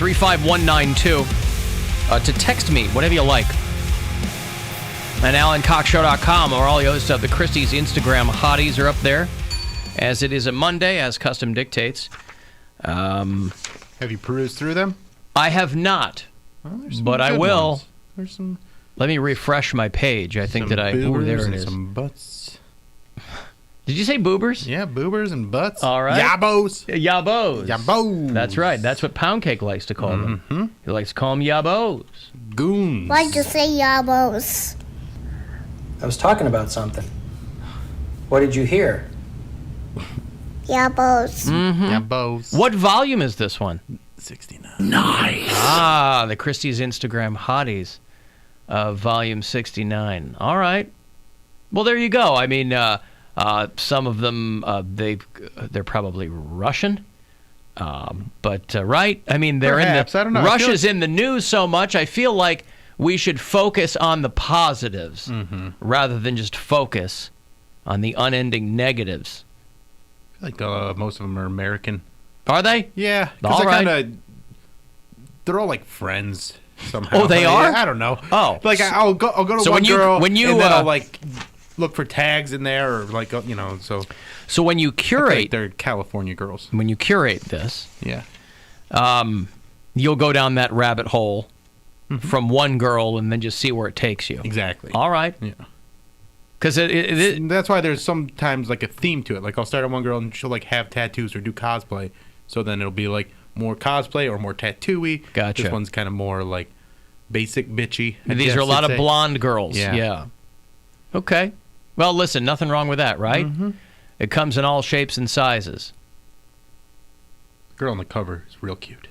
35192 to text me, whatever you like. And AlanCoxShow.com, or all the other stuff. The Christie's Instagram hotties are up there, as it is a Monday, as custom dictates. Have you perused through them? I have not, but I will. Ones. There's some. Let me refresh my page. I think that I... Oh, there it is. Some butts. Did you say boobers? Yeah, boobers and butts. All right. Yabos. Yabos. Yabos. That's right. That's what Poundcake likes to call them. He likes to call them yabos. Goons. Why'd you say yabos? I was talking about something. What did you hear? Yabos. Yabos. What volume is this one? 69. Nice. The Christie's Instagram hotties, volume 69. All right. Well, there you go. I mean, some of them, they're probably Russian. But right? I mean, they're Perhaps. I don't know. Russia's in the news so much. I feel like we should focus on the positives rather than just focus on the unending negatives. I feel like most of them are American. Are they? Yeah. All right. They're all like friends somehow. Oh, they are? I don't know. Oh. Like I'll go to So one girl when you and then I'll like look for tags in there or like So when you curate, they're California girls. When you curate this, Yeah. You'll go down that rabbit hole from one girl and then just see where it takes you. Exactly. All right. Yeah. Because that's why there's sometimes like a theme to it. Like I'll start on one girl and she'll like have tattoos or do cosplay. So then it'll be like more cosplay or more tattoo-y. Gotcha. This one's kind of more like basic bitchy. And these are a lot of blonde girls. Yeah. Okay. Well, listen, nothing wrong with that, right? It comes in all shapes and sizes. Girl on the cover is real cute.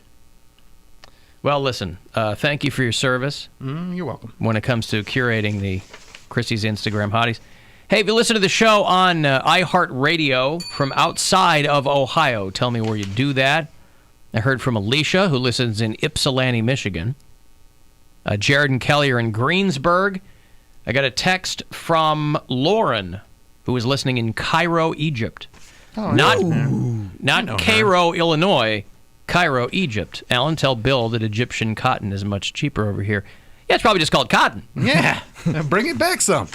Well, listen, thank you for your service. You're welcome. When it comes to curating the Christie's Instagram hotties. Hey, if you listen to the show on iHeartRadio from outside of Ohio, tell me where you do that. I heard from Alicia, who listens in Ypsilanti, Michigan. Jared and Kelly are in Greensburg. I got a text from Lauren, who is listening in Cairo, Egypt. Oh, Not Cairo, Illinois. Cairo, Egypt. Alan, tell Bill that Egyptian cotton is much cheaper over here. Yeah, it's probably just called cotton. Yeah. Bring it back some.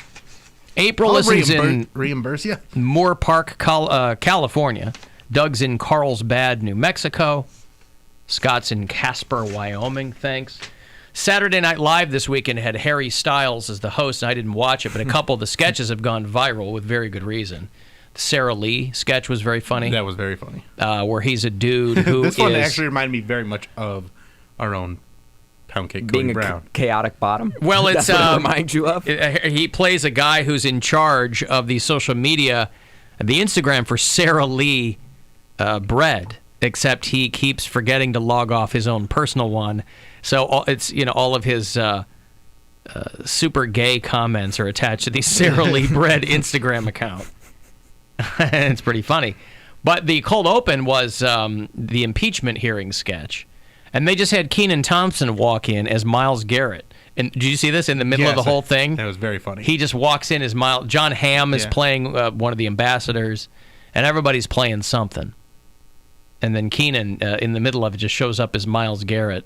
April listens in reimburse you. Moore Park, California. Doug's in Carlsbad, New Mexico. Scott's in Casper, Wyoming. Thanks. Saturday Night Live this weekend had Harry Styles as the host, and I didn't watch it, but a couple of the sketches have gone viral with very good reason. The Sarah Lee sketch was very funny. That was very funny. Where he's a dude who this one actually reminded me very much of our own Poundcake, Cody Brown. Chaotic bottom. Well, it's That's what it reminds you of. He plays a guy who's in charge of the social media, the Instagram for Sarah Lee Bread, except he keeps forgetting to log off his own personal one. So it's all of his super gay comments are attached to the Sarah Lee Bread Instagram account. And it's pretty funny. But the cold open was the impeachment hearing sketch. And they just had Kenan Thompson walk in as Myles Garrett. And did you see this in the middle of the whole thing? That was very funny. He just walks in as Myles. John Hamm is playing one of the ambassadors. And everybody's playing something. And then Kenan, in the middle of it, just shows up as Myles Garrett.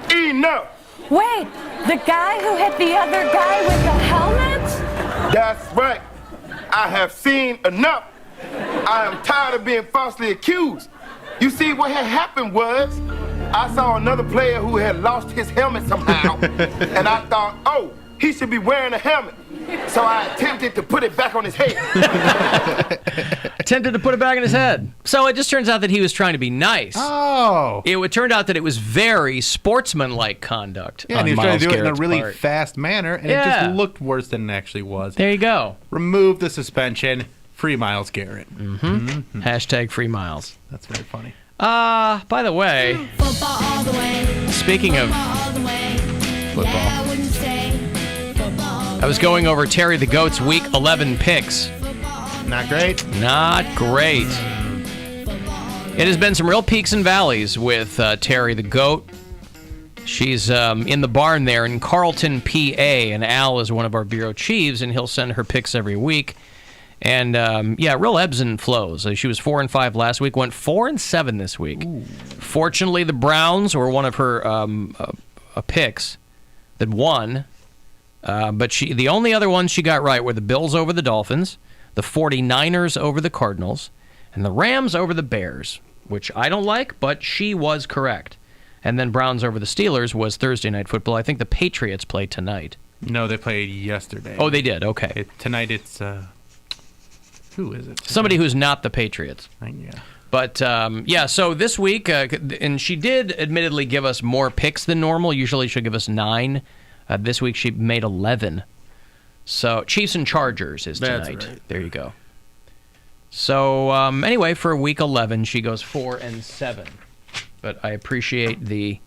Enough! Wait, the guy who hit the other guy with the helmet? That's right. I have seen enough. I am tired of being falsely accused. You see, what had happened was I saw another player who had lost his helmet somehow, and I thought, oh, he should be wearing a helmet. So I attempted to put it back on his head. Attempted to put it back in his head. So it just turns out that he was trying to be nice. Oh. It turned out that it was very sportsmanlike conduct. Yeah, and he was trying to do it in a Garrett's really part. fast manner, and it just looked worse than it actually was. There you go. Remove the suspension. Free Myles Garrett. Hashtag free Myles. That's very funny. By the way, all the way. Speaking of football, Yeah, wouldn't say I was going over Terry the Goat's Week 11 picks. Not great. Not great. It has been some real peaks and valleys with Terry the Goat. She's in the barn there in Carlton, PA, and Al is one of our bureau chiefs, and he'll send her picks every week. And real ebbs and flows. She was 4-5 last week, went 4-7 this week. Ooh. Fortunately, the Browns were one of her picks that won. But the only other ones she got right were the Bills over the Dolphins, the 49ers over the Cardinals, and the Rams over the Bears, which I don't like, but she was correct. And then Browns over the Steelers was Thursday Night Football. I think the Patriots play tonight. No, they played yesterday. Oh, they did? Okay. Tonight it's... who is it? Somebody who's not the Patriots. Yeah. But, so this week, and she did admittedly give us more picks than normal. Usually she'll give us 9. This week she made 11. So Chiefs and Chargers is tonight. That's right. There you go. So anyway, for week 11, she goes 4-7. But I appreciate the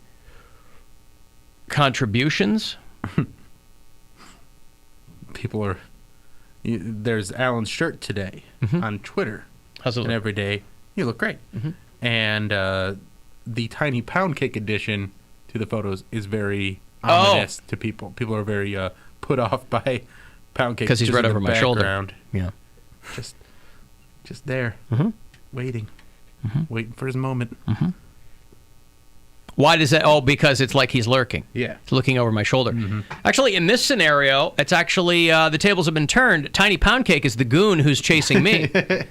contributions. People are... There's Alan's shirt today on Twitter. How's it look? And every day, you look great. Mm-hmm. And the tiny Poundcake edition to the photos is very ominous to people. People are very put off by Poundcake because he's right over my shoulder. Yeah, just there, waiting for his moment. Mm-hmm. Why does that? Oh, because it's like he's lurking. Yeah. It's looking over my shoulder. Mm-hmm. Actually, in this scenario, it's actually the tables have been turned. Tiny Poundcake is the goon who's chasing me,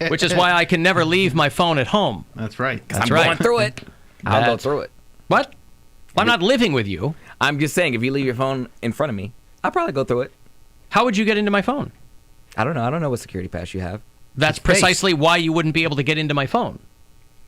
which is why I can never leave my phone at home. That's right. I'm going through it. I'll go through it. What? Well, I'm not living with you. I'm just saying, if you leave your phone in front of me, I'll probably go through it. How would you get into my phone? I don't know. I don't know what security pass you have. That's precisely why you wouldn't be able to get into my phone.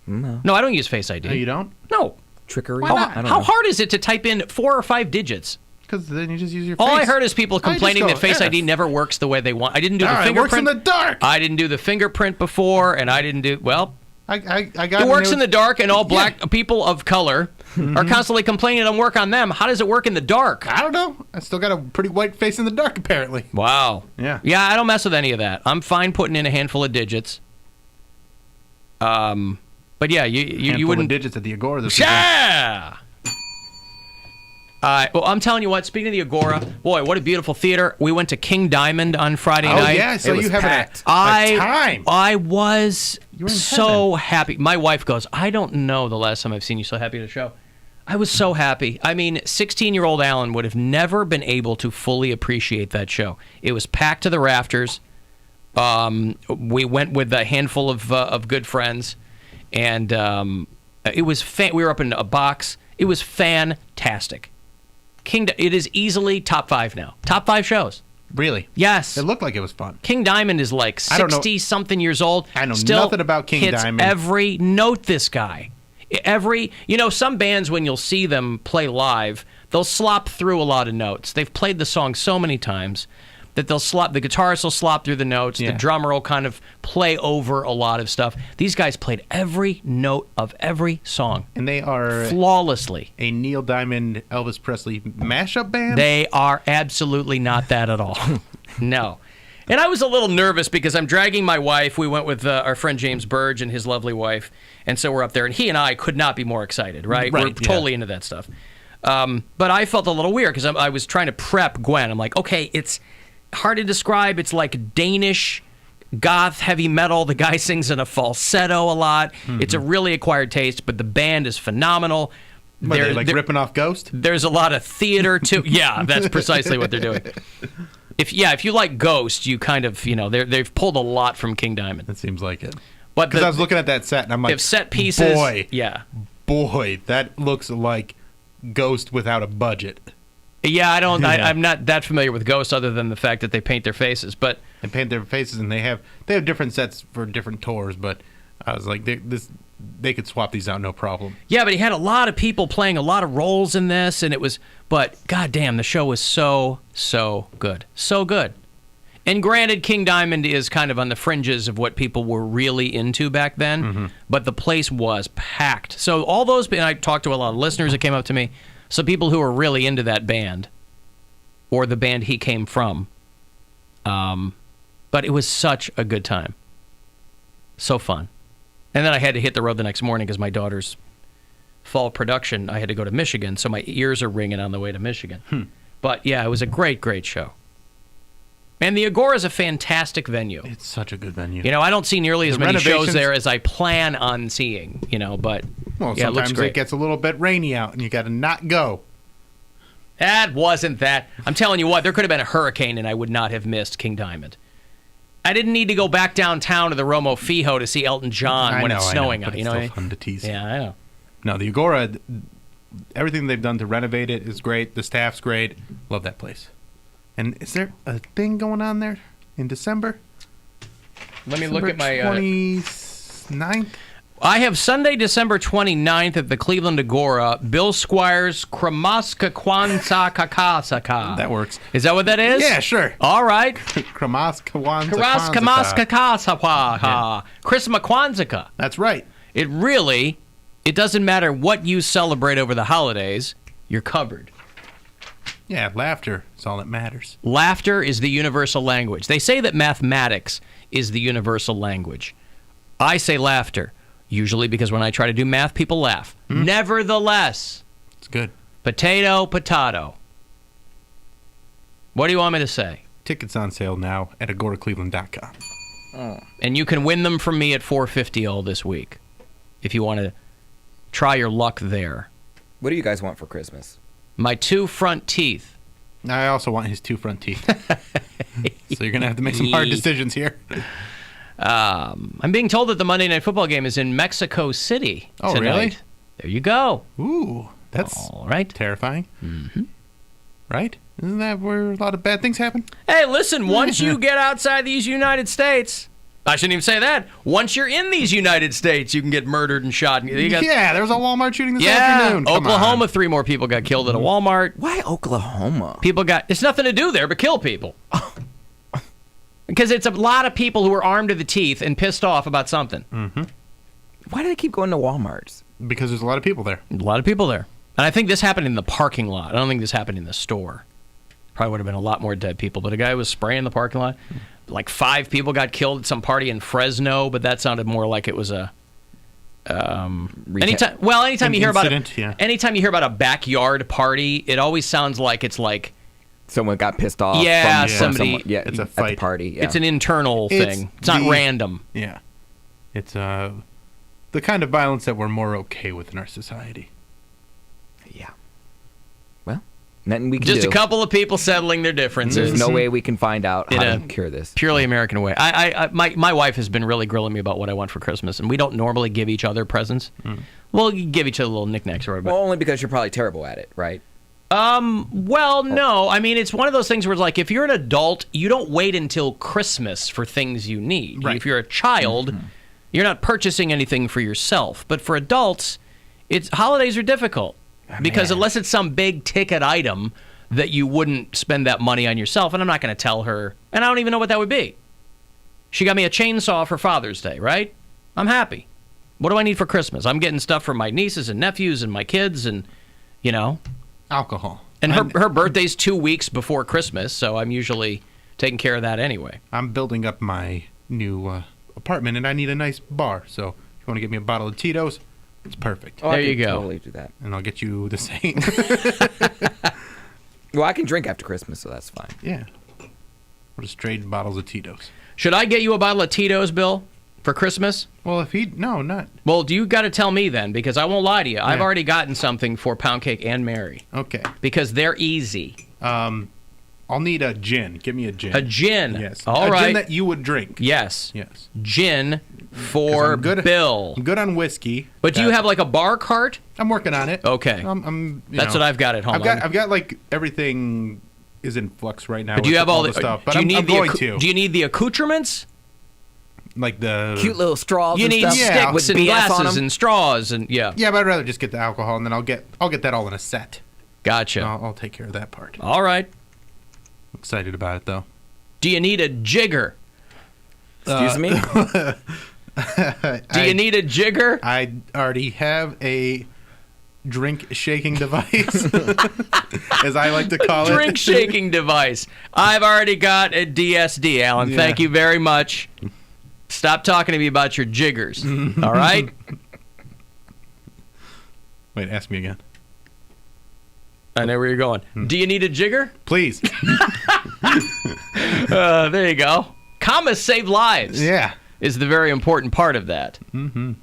No, I don't use Face ID. No, you don't? No. Trickery? How hard is it to type in 4 or 5 digits? Because then you just use your face. All I heard is people complaining that Face ID never works the way they want. I didn't do the fingerprint. It works in the dark. I didn't do the fingerprint before, and I didn't do... Well, I got it works in the dark, and all black people of color are constantly complaining it doesn't work on them. How does it work in the dark? I don't know. I still got a pretty white face in the dark, apparently. Wow. Yeah. Yeah, I don't mess with any of that. I'm fine putting in a handful of digits. But yeah, you wouldn't... Of digits at the Agora this Yeah! Well, I'm telling you what, speaking of the Agora, boy, what a beautiful theater. We went to King Diamond on Friday night. Oh, yeah, so you have a time. I was so happy. My wife goes, I don't know the last time I've seen you so happy at a show. I was so happy. I mean, 16-year-old Alan would have never been able to fully appreciate that show. It was packed to the rafters. We went with a handful of good friends, and it was we were up in a box. It was fantastic. It is easily top 5 now. Top 5 shows. Really? Yes. It looked like it was fun. King Diamond is like 60-something years old. I know Still nothing about King hits Diamond. Every note, this guy. Some bands, when you'll see them play live, they'll slop through a lot of notes. They've played the song so many times that the guitarist will slop through the notes, the drummer will kind of play over a lot of stuff. These guys played every note of every song. And they are flawlessly a Neil Diamond, Elvis Presley mashup band? They are absolutely not that at all. No. And I was a little nervous because I'm dragging my wife. We went with our friend James Burge and his lovely wife, and so we're up there. And he and I could not be more excited, right? We're totally into that stuff. But I felt a little weird because I was trying to prep Gwen. I'm like, okay, it's hard to describe. It's like Danish goth heavy metal. The guy sings in a falsetto a lot. Mm-hmm. It's a really acquired taste, but the band is phenomenal. They're ripping off Ghost? There's a lot of theater too. Yeah, that's precisely what they're doing. If you like Ghost, you kind of, they've pulled a lot from King Diamond. It seems like it. But because I was looking at that set and I'm like, if set pieces, boy, that looks like Ghost without a budget. Yeah, I'm not that familiar with Ghost other than the fact that they paint their faces. But they paint their faces and they have different sets for different tours. But I was like, they could swap these out no problem. Yeah, but he had a lot of people playing a lot of roles in this, and it was. But goddamn, the show was so good, so good. And granted, King Diamond is kind of on the fringes of what people were really into back then. But the place was packed. So all those, and I talked to a lot of listeners that came up to me. So people who were really into that band, or the band he came from, but it was such a good time. So fun. And then I had to hit the road the next morning because my daughter's fall production, I had to go to Michigan, so my ears are ringing on the way to Michigan. But yeah, it was a great, great show. And the Agora is a fantastic venue. It's such a good venue. You know, I don't see nearly as The many shows renovations- there as I plan on seeing, you know, but Well, yeah, it looks sometimes great. it gets a little bit rainy out, and you got to not go. That wasn't that. I'm telling you what, there could have been a hurricane and I would not have missed King Diamond. I didn't need to go back downtown to the Romo Fijo to see Elton John when it's snowing but out. it's You know what I still mean? fun to tease. Yeah, I know. No, the Agora, everything they've done to renovate it is great. The staff's great. Love that place. And is there a thing going on there in December? Let me look at my... 29th? I have Sunday, December 29th at the Cleveland Agora, Bill Squire's Kramaska Kwanzaa Kakasaka. That works. Is that what that is? Yeah, sure. All right. Kramaska Kamaska Chris McQuanzaka. That's right. It doesn't matter what you celebrate over the holidays, you're covered. Yeah, laughter is all that matters. Laughter is the universal language. They say that mathematics is the universal language. I say laughter, usually because when I try to do math, people laugh. Nevertheless, It's good. potato. What do you want me to say? Tickets on sale now at agoracleveland.com. And you can win them from me at $4.50 all this week if you want to try your luck there. What do you guys want for Christmas? My 2 front teeth. I also want his 2 front teeth. So you're going to have to make some hard decisions here. I'm being told that the Monday Night Football game is in Mexico City Oh, tonight. really? There you go. Ooh, that's All right. terrifying. Mm-hmm. Right? Isn't that where a lot of bad things happen? Hey, listen, once you get outside these United States, I shouldn't even say that. Once you're in these United States, you can get murdered and shot. Yeah, there was a Walmart shooting this yeah, afternoon. Come Oklahoma, on. 3 more people got killed at a Walmart. Why Oklahoma? It's nothing to do there but kill people. Because it's a lot of people who are armed to the teeth and pissed off about something. Why do they keep going to Walmarts? Because there's a lot of people there. A lot of people there. And I think this happened in the parking lot. I don't think this happened in the store. Probably would have been a lot more dead people. But a guy was spraying the parking lot. Like 5 people got killed at some party in Fresno, but that sounded more like it was a... anytime you hear anytime you hear about a backyard party, it always sounds like it's like... Someone got pissed off. Yeah, from somebody... someone, yeah, it's a at fight. the party. Yeah. It's an internal thing. It's not random. Yeah. It's the kind of violence that we're more okay with in our society. Yeah. Well, nothing we can Just do. a couple of people settling their differences. There's no way we can find out In how a to cure this. Purely American way. My wife has been really grilling me about what I want for Christmas, and we don't normally give each other presents. We'll give each other little knickknacks, or Well, only because you're probably terrible at it, right? Well, no. I mean, it's one of those things where it's like, if you're an adult, you don't wait until Christmas for things you need. Right. If you're a child, you're not purchasing anything for yourself. But for adults, holidays are difficult. Because unless it's some big ticket item that you wouldn't spend that money on yourself, and I'm not going to tell her, and I don't even know what that would be. She got me a chainsaw for Father's Day, right? I'm happy. What do I need for Christmas? I'm getting stuff for my nieces and nephews and my kids and, you know. Alcohol. And her birthday's 2 weeks before Christmas, so I'm usually taking care of that anyway. I'm building up my new apartment, and I need a nice bar. So if you want to get me a bottle of Tito's, it's perfect. Oh, There I you can go. Totally do that. And I'll get you the same. Well, I can drink after Christmas, so that's fine. Yeah. We'll just trade bottles of Tito's. Should I get you a bottle of Tito's, Bill, for Christmas? Well, no, not. Well, you got to tell me then, because I won't lie to you. I've Yeah. already gotten something for Poundcake and Mary. Okay. Because they're easy. I'll need a gin. Give me a gin. A gin. Yes. All a right. gin that you would drink. Yes. Yes. Gin 'Cause for I'm good, Bill. I'm good on whiskey. But do you have like a bar cart? I'm working on it. Okay. That's what I've got at home. I've got like everything is in flux right now. But do you with have all the stuff? But do you I'm need going the to. Do you need the accoutrements? Like the Cute little straws You and need stuff. Yeah. sticks with and BS on glasses them. and straws and yeah. Yeah, but I'd rather just get the alcohol, and then I'll get that all in a set. Gotcha. I'll take care of that part. All right. I'm excited about it though. Do you need a jigger? Excuse me? Do you need a jigger? I already have a drink shaking device, as I like to call it. Drink shaking device. I've already got a DSD, Alan. Yeah. Thank you very much. Stop talking to me about your jiggers. All right? Wait, ask me again. I know where you're going. Do you need a jigger? Please. There you go. Commas save lives. Yeah. Is the very important part of that. Mm-hmm.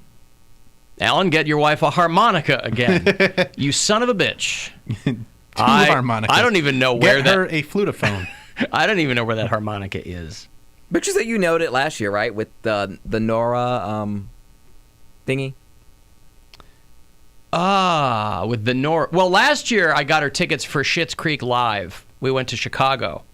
Alan, get your wife a harmonica again. You son of a bitch. Two harmonicas. I don't even know where Get her a flutophone. I don't even know where that harmonica is. But you said you nailed it last year, right? With the Nora thingy. With the Nora. Well, last year I got her tickets for Schitt's Creek Live. We went to Chicago.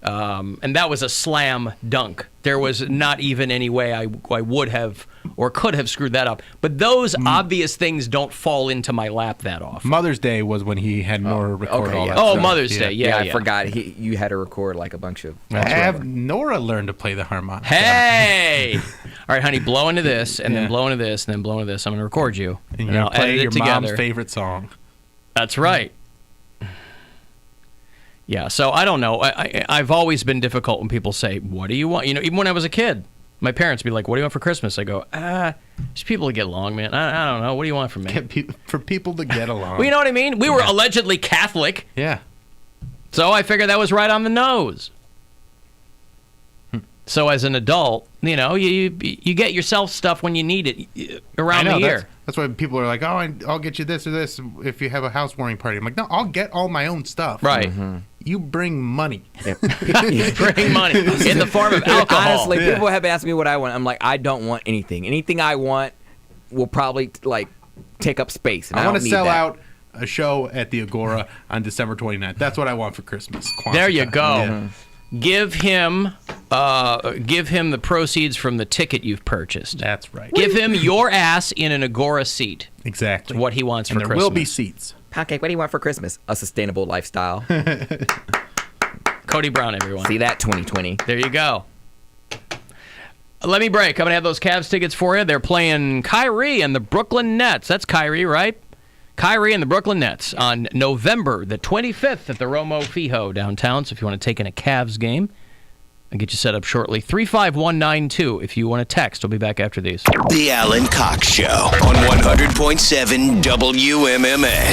And that was a slam dunk. There was not even any way I would have or could have screwed that up. But those obvious things don't fall into my lap that often. Mother's Day was when he had Nora record all that Oh, stuff. Mother's Day, yeah. I forgot. You had to record like a bunch of. Have Nora learn to play the harmonica. Hey! All right, honey, blow into this, and then blow into this, and then blow into this. I'm going to record you. And you're I'll going to play edit your it together. mom's favorite song. That's right. Yeah, so I don't know. I've always been difficult when people say, what do you want? You know, even when I was a kid, my parents would be like, what do you want for Christmas? I go, just people to get along, man. I don't know. What do you want from me? For people to get along. Well, you know what I mean? We were allegedly Catholic. Yeah. So I figured that was right on the nose. So as an adult, you know, you get yourself stuff when you need it around the year. That's why people are like, oh, I'll get you this or this if you have a housewarming party. I'm like, no, I'll get all my own stuff. Right. Mm-hmm. You bring money. You bring money in the form of alcohol. Honestly, people have asked me what I want. I'm like, I don't want anything. Anything I want will probably take up space. And I want don't to need sell that. out a show at the Agora on December 29th. That's what I want for Christmas. There you go. Yeah. Give him the proceeds from the ticket you've purchased. That's right. Give him your ass in an Agora seat. Exactly. It's what he wants and for there Christmas. will be seats. Poundcake, what do you want for Christmas? A sustainable lifestyle. Cody Brown, everyone. See that 2020. There you go. Let me break. I'm going to have those Cavs tickets for you. They're playing Kyrie and the Brooklyn Nets. That's Kyrie, right? Kyrie and the Brooklyn Nets on November the 25th at the Romo Fijo downtown. So if you want to take in a Cavs game, I'll get you set up shortly. 35192 if you want to text. We'll be back after these. The Alan Cox Show on 100.7 WMMS.